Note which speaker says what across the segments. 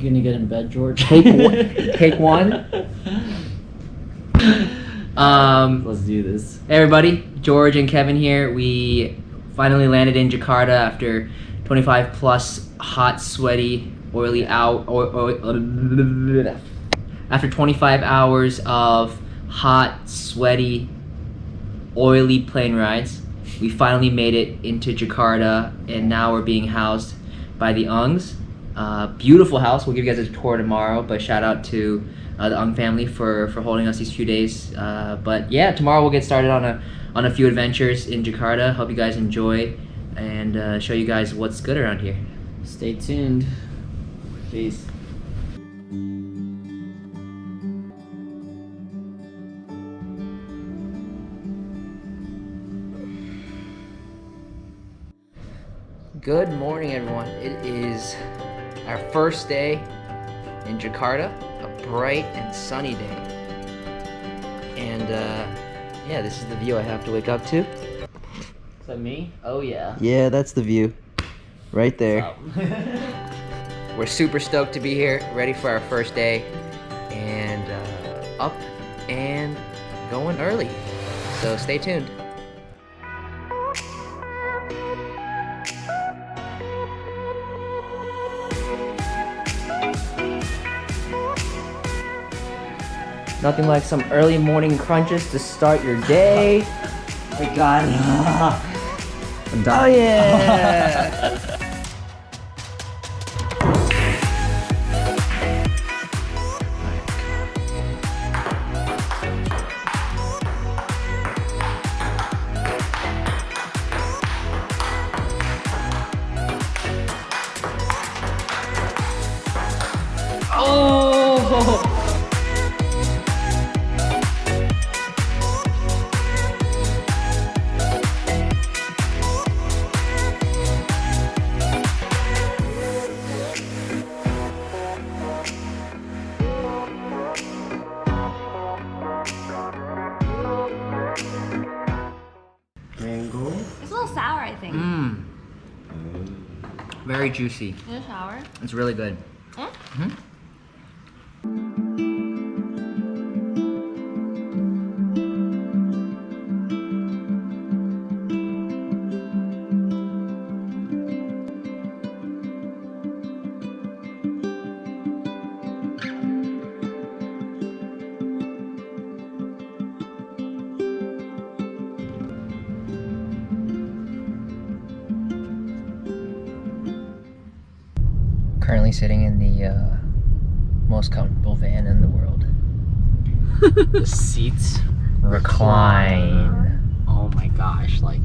Speaker 1: You gonna get in bed, George?
Speaker 2: Take one.
Speaker 1: Let's do this.
Speaker 2: Hey everybody, George and Kevin here. We finally landed in Jakarta after 25 plus hot, sweaty, oily after 25 hours of hot, sweaty, oily plane rides. We finally made it into Jakarta, and now we're being housed by the Ungs. Beautiful house. We'll give you guys a tour tomorrow, but shout out to the Ung family for holding us these few days. But yeah, tomorrow we'll get started on a few adventures in Jakarta. Hope you guys enjoy and show you guys what's good around here.
Speaker 1: Stay tuned. Peace.
Speaker 2: Good morning, everyone. It is our first day in Jakarta, a bright and sunny day. And yeah, this is the view I have to wake up to.
Speaker 1: Is that me? Oh yeah.
Speaker 2: Yeah, that's the view. Right there.
Speaker 1: What's
Speaker 2: We're super stoked to be here, ready for our first day, and up and going early. So stay tuned. Nothing like some early morning crunches to start your day.
Speaker 1: My God. I'm done.
Speaker 2: Oh yeah! Oh!
Speaker 1: Mango.
Speaker 3: It's a little sour, I think.
Speaker 2: Mmm. Very juicy.
Speaker 3: Is it sour?
Speaker 2: It's really good.
Speaker 3: Mm?
Speaker 2: Currently sitting in the most comfortable van in the world.
Speaker 1: The seats
Speaker 2: Recline.
Speaker 1: Oh my gosh, like.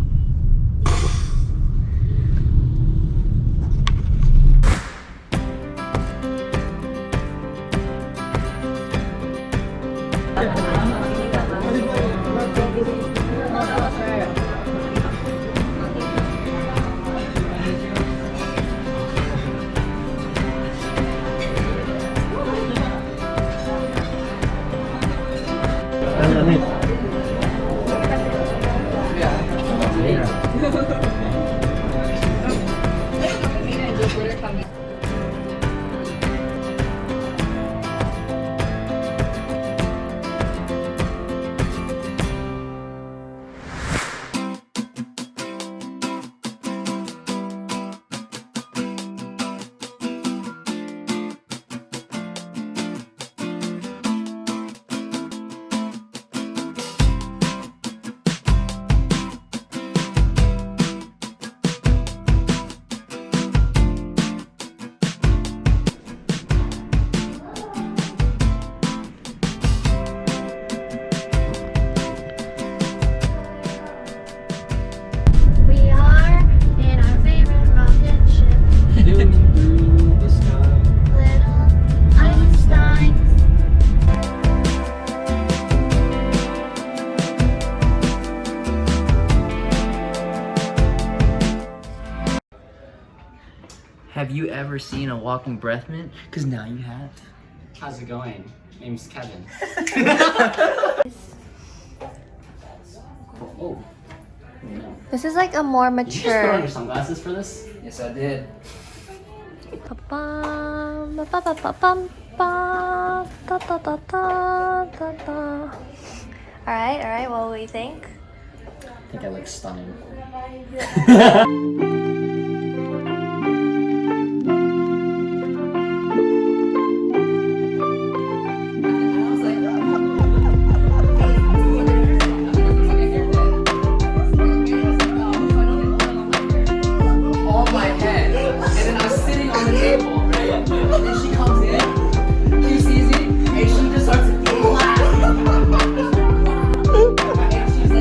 Speaker 3: We are in our favorite rocket ship.
Speaker 1: Zooming through the sky.
Speaker 3: Little Einsteins.
Speaker 2: Have you ever seen a walking breath mint? Because now you have.
Speaker 1: How's it going? Name's Kevin. Oh. No.
Speaker 3: This is like a more
Speaker 1: Did you just put on
Speaker 3: mature.
Speaker 1: your sunglasses for this?
Speaker 2: Yes, I did.
Speaker 3: Ba-bum, ba-ba-ba-bum, ba, da, da, da, da, da, da. Alright, what do we think?
Speaker 1: I think I look stunning.
Speaker 2: On my head, and then I was sitting on the table, right? And then she comes in, she sees me, and she just starts laughing. And she's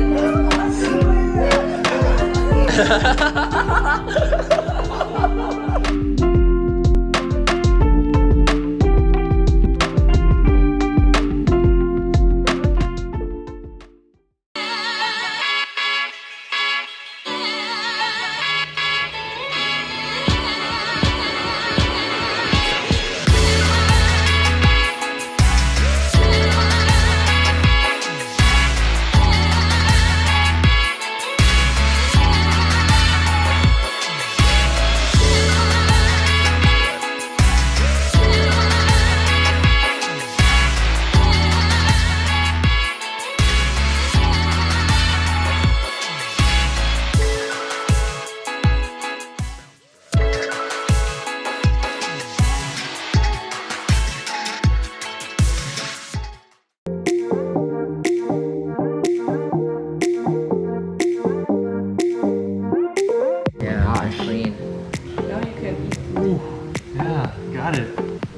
Speaker 4: Yeah, got it.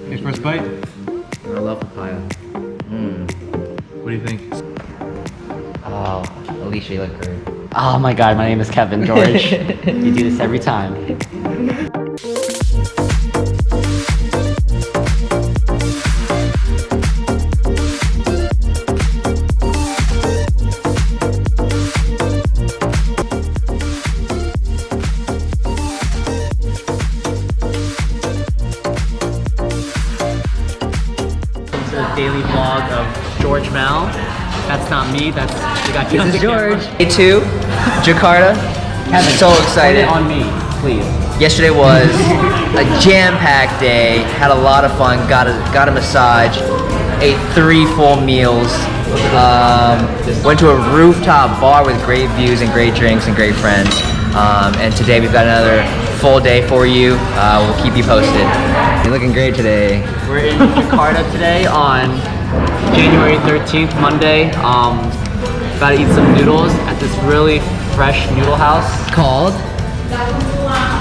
Speaker 4: Okay, first bite.
Speaker 2: I love papaya.
Speaker 4: What do you think?
Speaker 2: Oh, Alicia, you look great.
Speaker 1: Oh my god, my name is Kevin, George. You do this every time. Daily vlog of George Mal. That's not me, that's the guy
Speaker 2: This
Speaker 1: on
Speaker 2: is
Speaker 1: the
Speaker 2: George.
Speaker 1: camera.
Speaker 2: Day 2, Jakarta.
Speaker 1: Kevin,
Speaker 2: So
Speaker 1: put
Speaker 2: excited.
Speaker 1: it on me, please.
Speaker 2: Yesterday was a jam-packed day. Had a lot of fun. Got a massage. Ate 3 full meals. Went to a rooftop bar with great views and great drinks and great friends. And today we've got another full day for you. We'll keep you posted. You're looking great today.
Speaker 1: We're in Jakarta today on January 13th, Monday. About to eat some noodles at this really fresh noodle house.
Speaker 2: Called?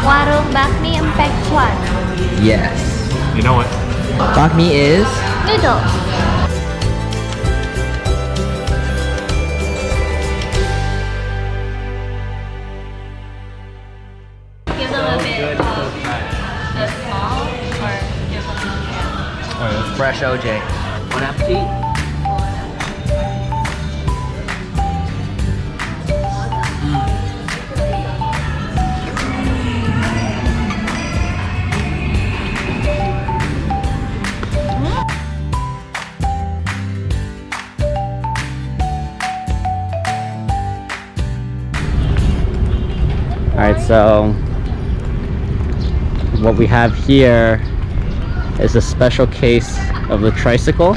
Speaker 3: Warung Bakmi Mpek.1.
Speaker 2: Yes.
Speaker 4: You know what?
Speaker 2: Bakmi is?
Speaker 3: Noodles. Give them a bit of the salt or give them
Speaker 2: Fresh OJ.
Speaker 1: Bon appetit. Alright, so what we have here is a special case of the tricycle.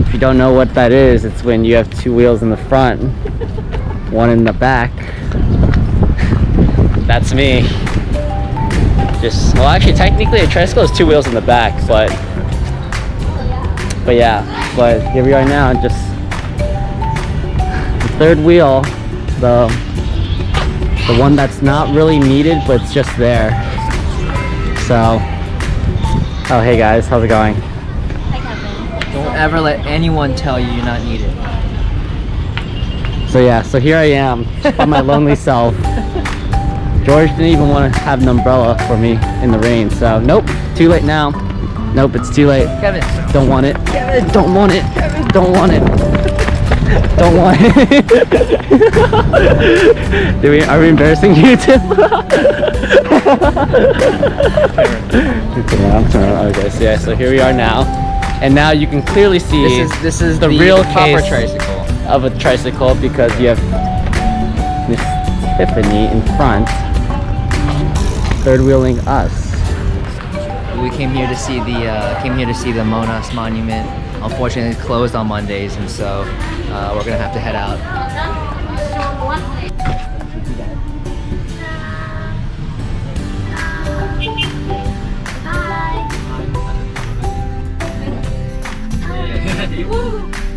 Speaker 1: If you don't know what that is, it's when you have 2 wheels in the front, 1 in the back. That's me. Well, actually, technically a tricycle is 2 wheels in the back, but here we are now, just the 3rd wheel, the one that's not really needed, but it's just there. So, oh hey guys, how's it going?
Speaker 2: Don't ever let anyone tell you you're not needed.
Speaker 1: So yeah, so here I am by my lonely self. George didn't even want to have an umbrella for me in the rain, so nope, too late now. Nope, it's too late.
Speaker 2: Kevin.
Speaker 1: Don't want it. Kevin. Don't want it. Kevin. Don't want it. Don't want it. Are we embarrassing you too? Okay, so yeah, so here we are now, and now you can clearly see
Speaker 2: This is
Speaker 1: the real
Speaker 2: proper
Speaker 1: case
Speaker 2: tricycle.
Speaker 1: of a tricycle, because you have Miss Tiffany in front, third wheeling us.
Speaker 2: We came here to see the Monas Monument. Unfortunately, it's closed on Mondays, and so we're gonna have to head out.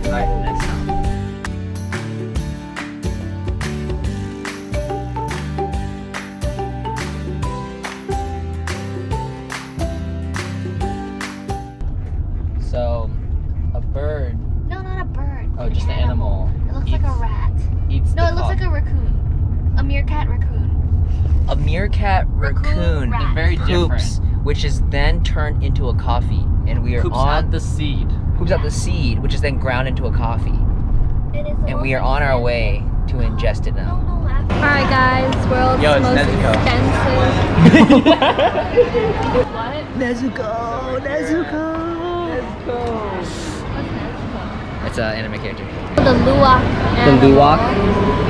Speaker 2: Alright, next time. So, a bird.
Speaker 3: No, not a bird.
Speaker 2: Oh, just an animal.
Speaker 3: It looks like a rat.
Speaker 2: Eats
Speaker 3: No,
Speaker 2: the
Speaker 3: it looks like a raccoon. A meerkat raccoon.
Speaker 2: A meerkat raccoon
Speaker 3: rat.
Speaker 1: Very
Speaker 2: poops, which is then turned into a coffee, and we are
Speaker 1: Poops
Speaker 2: on
Speaker 1: out the seed.
Speaker 2: poops out the seed, which is then ground into a coffee, and we are on our way to ingest it now.
Speaker 3: Alright guys, world's
Speaker 1: Yo, it's
Speaker 3: most
Speaker 1: Nezuko.
Speaker 3: expensive. What?
Speaker 2: Nezuko, Nezuko. It's an anime character.
Speaker 3: The luwak.
Speaker 1: The luwak?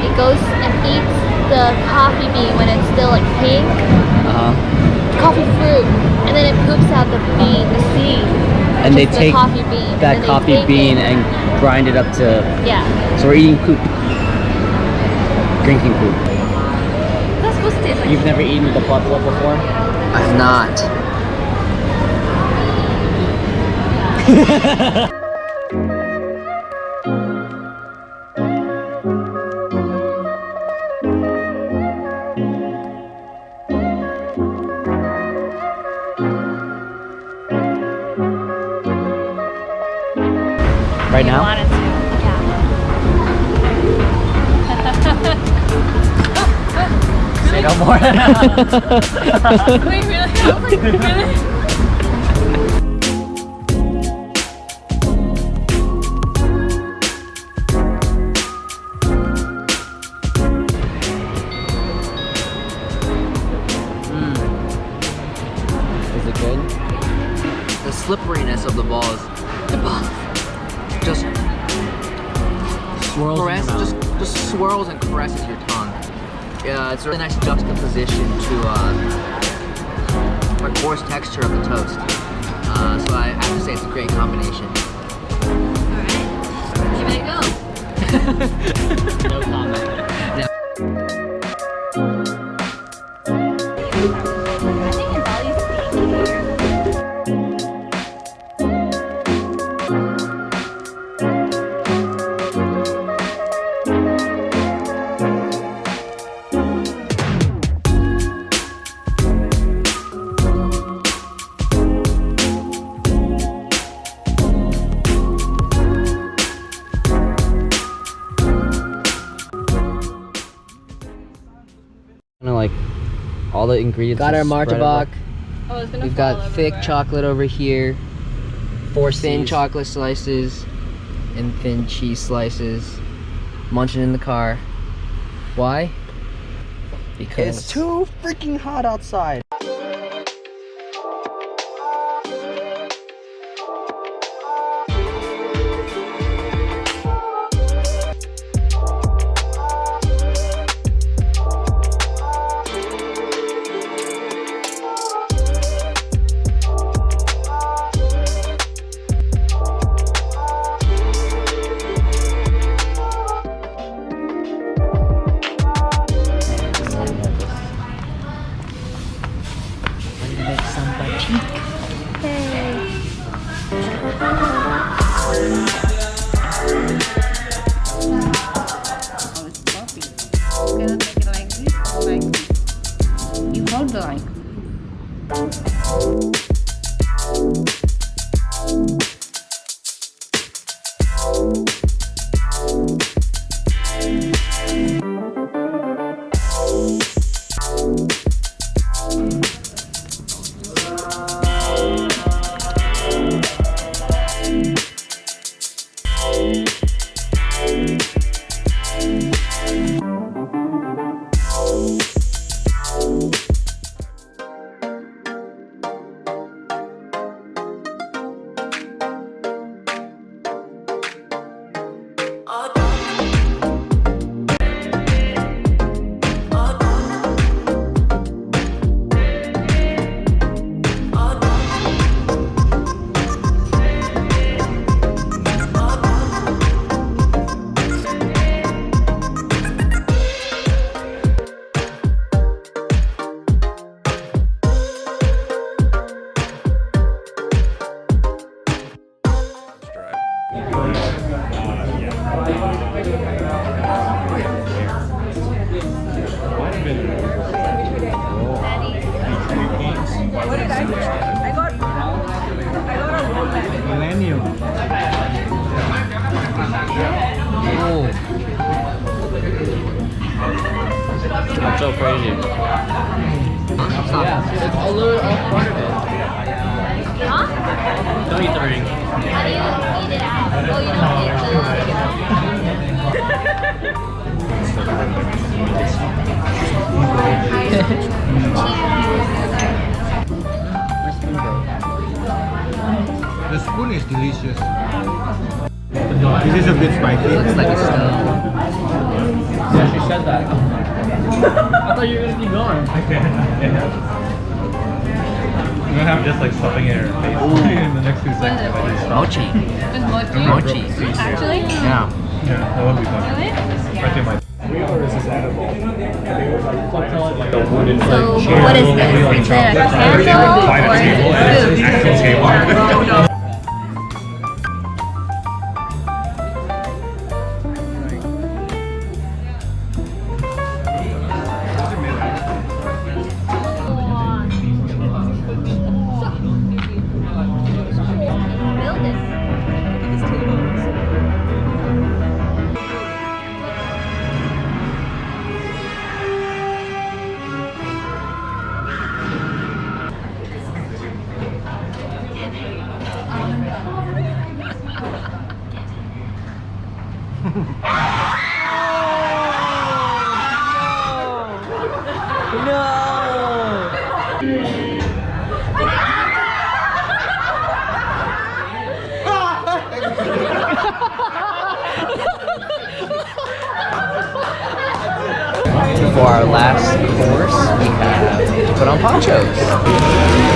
Speaker 3: It goes and eats the coffee bean when it's still like pink. Coffee fruit. And then it poops out the bean, the seed.
Speaker 1: And they
Speaker 3: which is
Speaker 1: take
Speaker 3: the coffee bean.
Speaker 1: that
Speaker 3: and then they
Speaker 1: coffee
Speaker 3: take
Speaker 1: bean
Speaker 3: it.
Speaker 1: and grind it up to.
Speaker 3: Yeah.
Speaker 1: So we're eating poop. Drinking poop.
Speaker 3: That's supposed to taste like.
Speaker 1: You've never eaten the buffalo before?
Speaker 2: I've not.
Speaker 1: Right now?
Speaker 3: Wanted to. Yeah.
Speaker 1: Say no more.
Speaker 3: Wait, really? I was like, really?
Speaker 1: Is it good?
Speaker 2: The slipperiness of the balls. Just
Speaker 1: Swirls in your
Speaker 2: caress,
Speaker 1: mouth.
Speaker 2: just swirls and caresses your tongue. Yeah, it's a really nice juxtaposition to the coarse texture of the toast. So I have to say it's a great combination.
Speaker 3: Alright. Give it a go.
Speaker 1: No comment.
Speaker 3: I think your belly's pink here.
Speaker 1: Kind of like all the ingredients.
Speaker 2: Got our
Speaker 1: are spread
Speaker 2: martabak.
Speaker 3: Oh, it's gonna
Speaker 2: We've
Speaker 3: fall
Speaker 2: got thick
Speaker 3: everywhere.
Speaker 2: chocolate over here,
Speaker 1: Four
Speaker 2: thin
Speaker 1: C's.
Speaker 2: chocolate slices, and thin cheese slices. Munching in the car. Why? Because
Speaker 1: It's too freaking hot outside.
Speaker 5: Oh, it's coffee. You cannot make it like this or like this. You hold like. What did I get? I got a woman.
Speaker 4: Millennium.
Speaker 1: I'm so crazy.
Speaker 2: It's a little off part of it.
Speaker 3: Huh?
Speaker 1: Don't eat the ring.
Speaker 3: How do you eat it out? Oh, you don't eat
Speaker 4: The spoon is delicious. This is a bit spicy.
Speaker 2: Looks like a stone.
Speaker 1: Yeah, she said that. I thought you were gonna be gone.
Speaker 4: I can't. I'm gonna have just like stuffing in her face in the next 2 seconds.
Speaker 2: Mochi.
Speaker 5: With
Speaker 2: Mochi.
Speaker 5: Actually?
Speaker 1: Yeah.
Speaker 4: Yeah, that would be fun.
Speaker 5: Really?
Speaker 4: Especially my.
Speaker 3: So, what is this? Is it a candle or is it food?
Speaker 4: Actual table.
Speaker 2: For our last course, we have to put on ponchos.